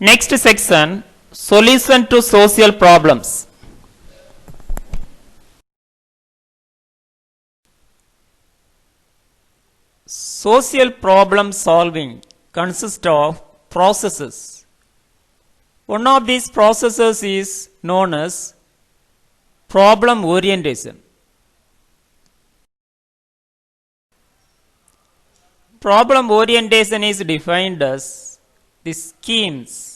Next section, solution to social problems. Social problem solving consists of processes. One of these processes is known as problem orientation. Problem orientation is defined as the schemes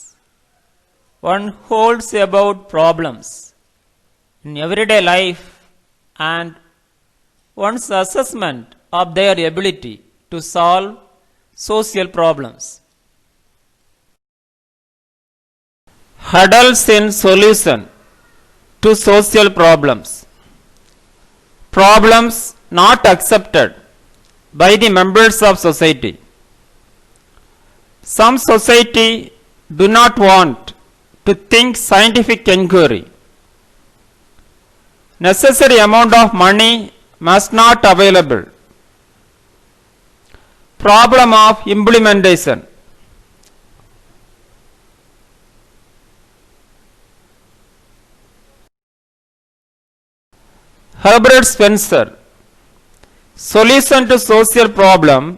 one holds about problems in everyday life and one's assessment of their ability to solve social problems. Hurdles in solution to social problems. Problems not accepted by the members of society. Some society do not want to think scientific inquiry. Necessary amount of money must not available. Problem of implementation. Herbert Spencer. Solution to social problem.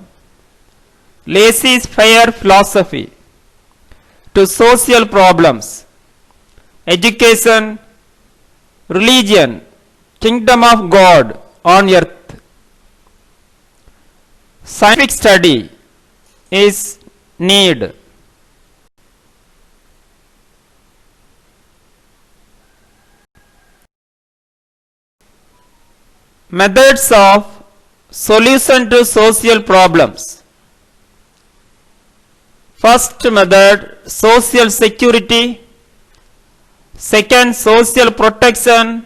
Laissez-faire philosophy to social problems. Education, religion, kingdom of God on earth. Scientific study is need. Methods of solution to social problems. First method, social security. Second, social protection.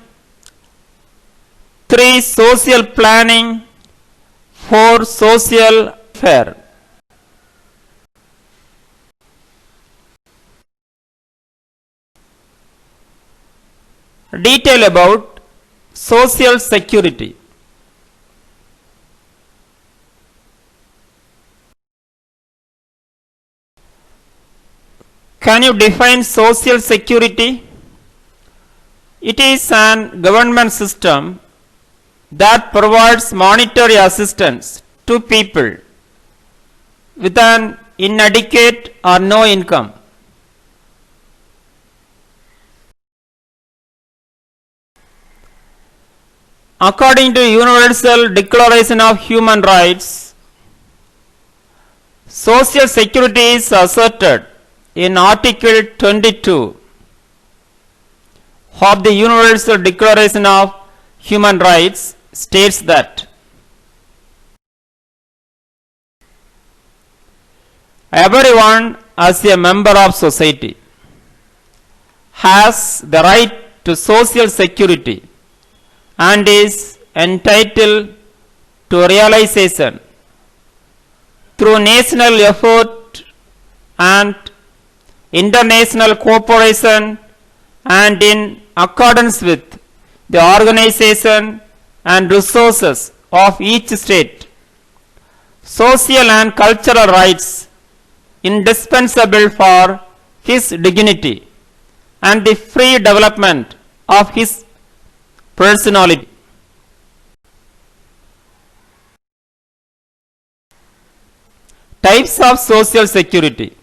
3, social planning. 4, social welfare. Detail about social security. Can you define social security? It is an government system that provides monetary assistance to people with an inadequate or no income. According to Universal Declaration of Human Rights, social security is asserted in Article 22 of the Universal Declaration of Human Rights states that everyone as a member of society has the right to social security and is entitled to realization through national effort and international cooperation and in accordance with the organization and resources of each state. Social and cultural rights indispensable for his dignity and the free development of his personality. Types of social security: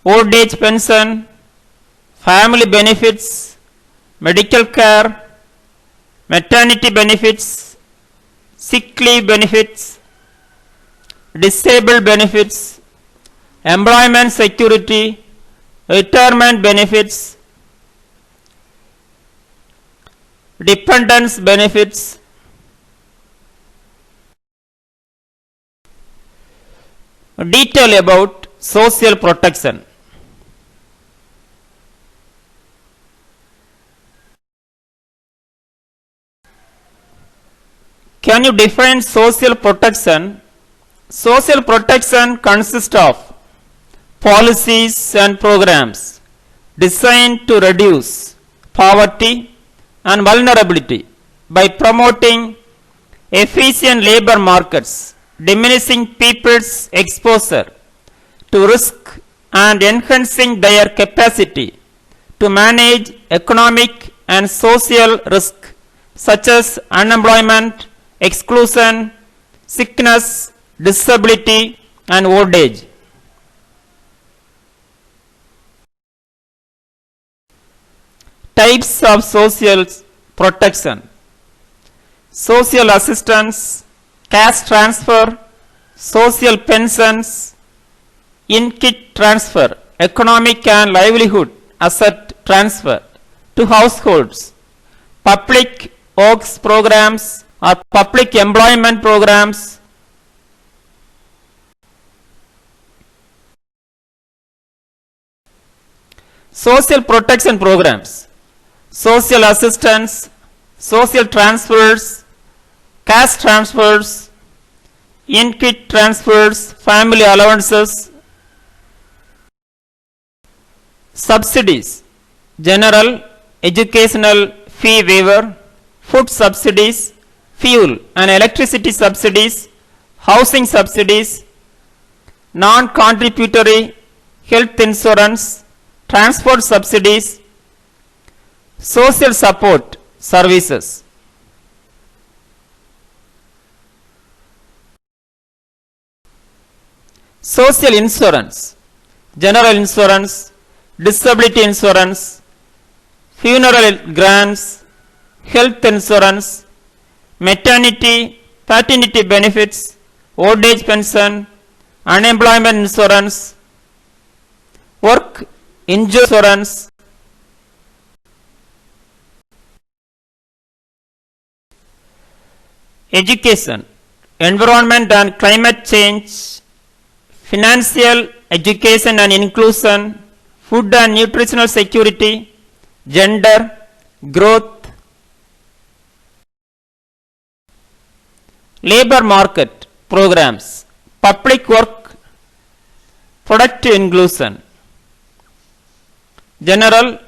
old age pension, family benefits, medical care, maternity benefits, sick leave benefits, disabled benefits, employment security, retirement benefits, dependence benefits. Detail about social protection. Can you define social protection? Social protection consists of policies and programs designed to reduce poverty and vulnerability by promoting efficient labor markets, diminishing people's exposure to risk and enhancing their capacity to manage economic and social risk such as unemployment, exclusion, sickness, disability, and old age. Types of social protection: social assistance, cash transfer, social pensions, in-kit transfer, economic and livelihood asset transfer to households, public works programs or public employment programs, social protection programs, social assistance, social transfers, cash transfers, in-kit transfers, family allowances, subsidies, general educational fee waiver, food subsidies, fuel and electricity subsidies, housing subsidies, non-contributory health insurance, transport subsidies, social support services. Social insurance, general insurance, disability insurance, funeral grants, health insurance, maternity, paternity benefits, old age pension, unemployment insurance, work injury insurance, education, environment and climate change, financial education and inclusion, food and nutritional security, gender, growth, labor market programs, public work, productive inclusion, general,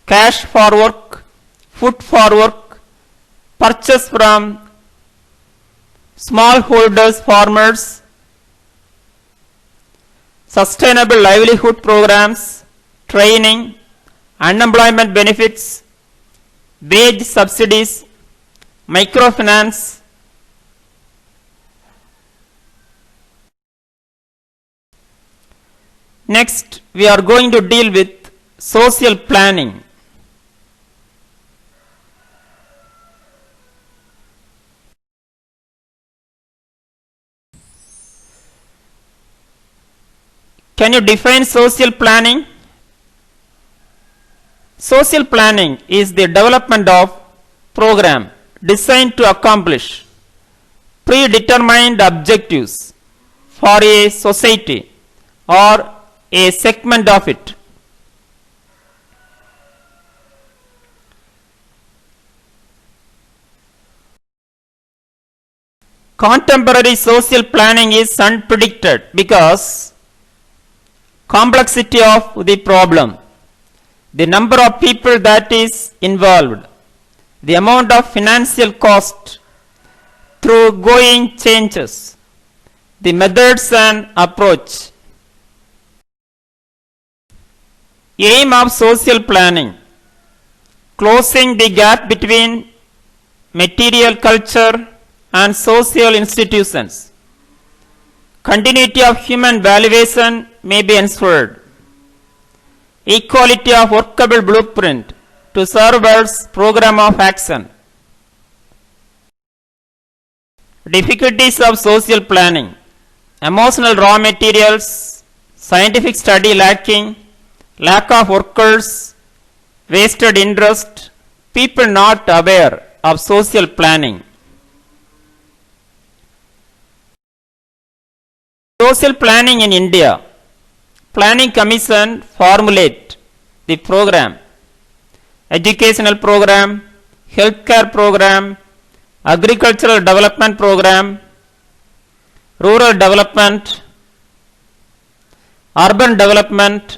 cash for work, food for work, purchase from smallholders farmers, sustainable livelihood programs, training, unemployment benefits, wage subsidies, microfinance, next we are going to deal with social planning. Can you define social planning? Social planning is the development of program designed to accomplish predetermined objectives for a society or a segment of it. Contemporary social planning is unpredicted because complexity of the problem, the number of people that is involved, the amount of financial cost through going changes, the methods and approach. Aim of social planning: closing the gap between material culture and social institutions. Continuity of human valuation may be ensured. Equality of workable blueprint to serve as program of action. Difficulties of social planning: emotional raw materials, scientific study lacking, lack of workers, wasted interest, people not aware of social planning. Social planning in India. Planning Commission formulate the program: educational program, healthcare program, agricultural development program, rural development, urban development,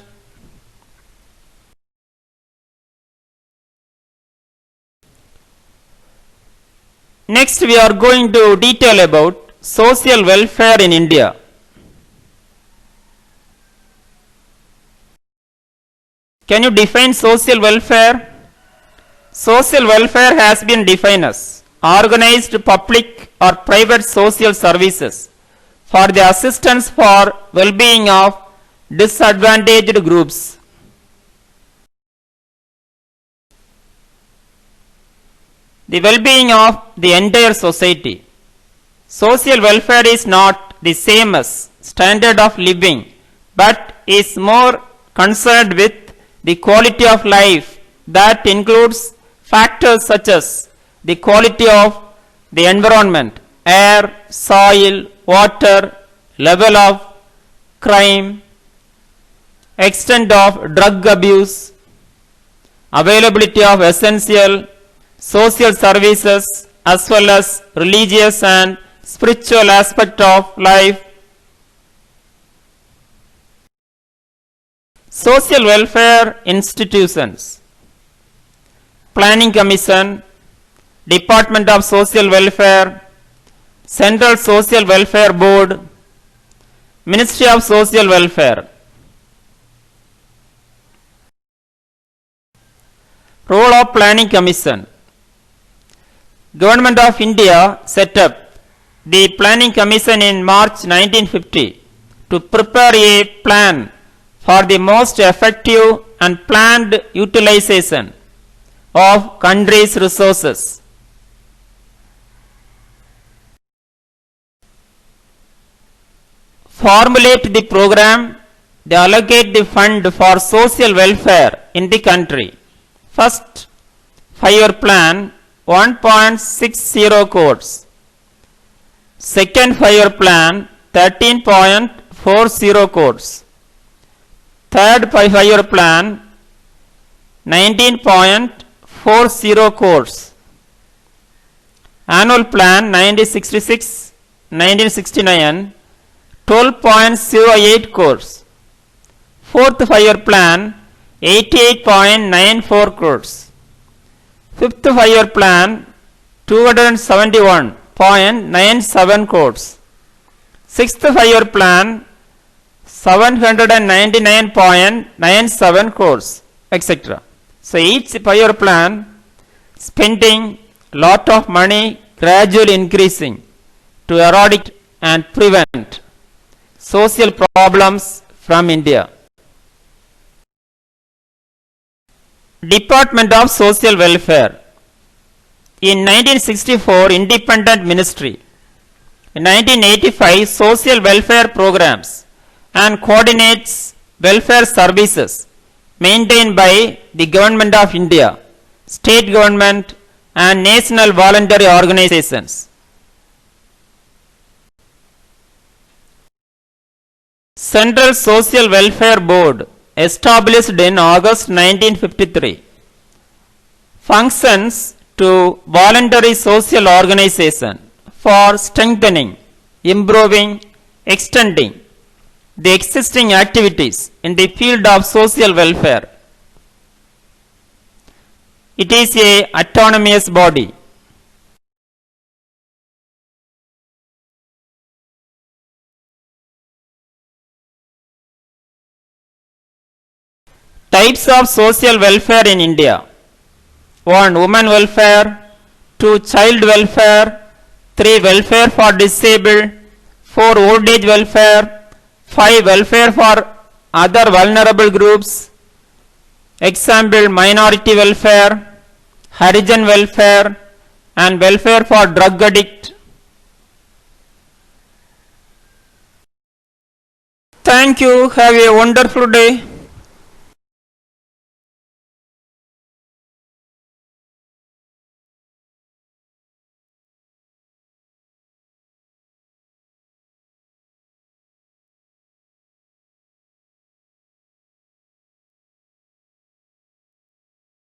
next we are going to detail about social welfare in India. Can you define social welfare? Social welfare has been defined as organized public or private social services for the assistance for well-being of disadvantaged groups. The well-being of the entire society. Social welfare is not the same as standard of living, but is more concerned with the quality of life that includes factors such as the quality of the environment, air, soil, water, level of crime, extent of drug abuse, availability of essential social services as well as religious and spiritual aspect of life. Social welfare institutions. Planning Commission, Department of Social Welfare, Central Social Welfare Board, Ministry of Social Welfare. Role of Planning Commission. Government of India set up the Planning Commission in March 1950 to prepare a plan for the most effective and planned utilization of country's resources. Formulate the program, they allocate the fund for social welfare in the country. First 5-year plan 1.60 crores. Second 5-year plan 13.40 crores. Third 5-year plan 19.40 crores. Annual plan 1966-1969 12.08 crores. Fourth 5-year plan 88.94 crores. Fifth 5-year plan 271.97 crores. Sixth 5-year plan 799.97 crores, etc. So each 5-year plan spending lot of money gradually increasing to eradicate and prevent social problems from India. Department of Social Welfare. In 1964, independent ministry. In 1985, social welfare programs and coordinates welfare services maintained by the Government of India, state government and national voluntary organizations. Central Social Welfare Board established in August 1953. Functions to voluntary social organization for strengthening, improving, extending the existing activities in the field of social welfare. It is a autonomous body. Types of social welfare in India. 1. Women welfare. 2. Child welfare. 3. Welfare for disabled. 4. Old age welfare. 5. Welfare for other vulnerable groups. Example: minority welfare, Harijan welfare, and welfare for drug addict. Thank you. Have a wonderful day.